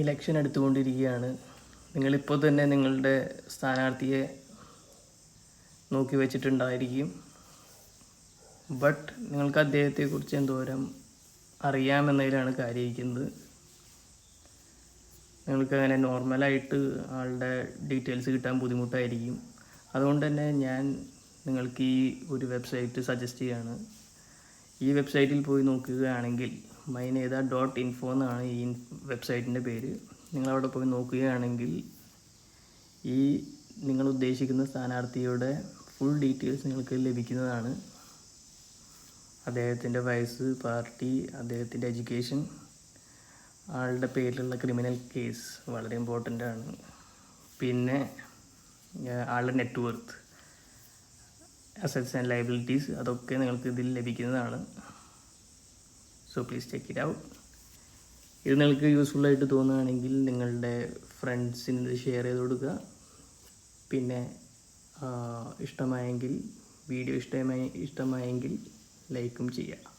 Election എടുത്തുകൊണ്ടിരിക്കുകയാണ്. നിങ്ങളിപ്പോൾ തന്നെ നിങ്ങളുടെ സ്ഥാനാർത്ഥിയെ നോക്കി വെച്ചിട്ടുണ്ടായിരിക്കും. ബട്ട് നിങ്ങൾക്ക് അദ്ദേഹത്തെക്കുറിച്ച് എന്തോരം അറിയാമെന്നതിലാണ് കാര്യമായിരിക്കുന്നത്. നിങ്ങൾക്കങ്ങനെ നോർമലായിട്ട് ആളുടെ ഡീറ്റെയിൽസ് കിട്ടാൻ ബുദ്ധിമുട്ടായിരിക്കും. അതുകൊണ്ട് തന്നെ ഞാൻ നിങ്ങൾക്ക് ഈ ഒരു വെബ്സൈറ്റ് സജസ്റ്റ് ചെയ്യുകയാണ്. ഈ വെബ്സൈറ്റിൽ പോയി നോക്കുകയാണെങ്കിൽ myneda.info എന്നാണ് ഈ വെബ്സൈറ്റിൻ്റെ പേര്. നിങ്ങളവിടെ പോയി നോക്കുകയാണെങ്കിൽ ഈ നിങ്ങൾ ഉദ്ദേശിക്കുന്ന സ്ഥാനാർത്ഥിയുടെ ഫുൾ ഡീറ്റെയിൽസ് നിങ്ങൾക്ക് ലഭിക്കുന്നതാണ്. അദ്ദേഹത്തിൻ്റെ വയസ്സ്, പാർട്ടി, അദ്ദേഹത്തിൻ്റെ എഡ്യൂക്കേഷൻ, ആളുടെ പേരിലുള്ള ക്രിമിനൽ കേസ് വളരെ ഇമ്പോർട്ടൻ്റ് ആണ്. പിന്നെ ആളുടെ നെറ്റ്വർത്ത്, അസറ്റ്സ് ആൻഡ് ലയബിലിറ്റീസ്, അതൊക്കെ നിങ്ങൾക്ക് ഇതിൽ ലഭിക്കുന്നതാണ്. So please check it out. ഇത് നിങ്ങൾക്ക് യൂസ്ഫുള്ളായിട്ട് തോന്നുകയാണെങ്കിൽ നിങ്ങളുടെ ഫ്രണ്ട്സിന് ഇത് ഷെയർ ചെയ്ത് കൊടുക്കുക. പിന്നെ ഇഷ്ടമായെങ്കിൽ വീഡിയോ ഇഷ്ടമായെങ്കിൽ ലൈക്കും ചെയ്യുക.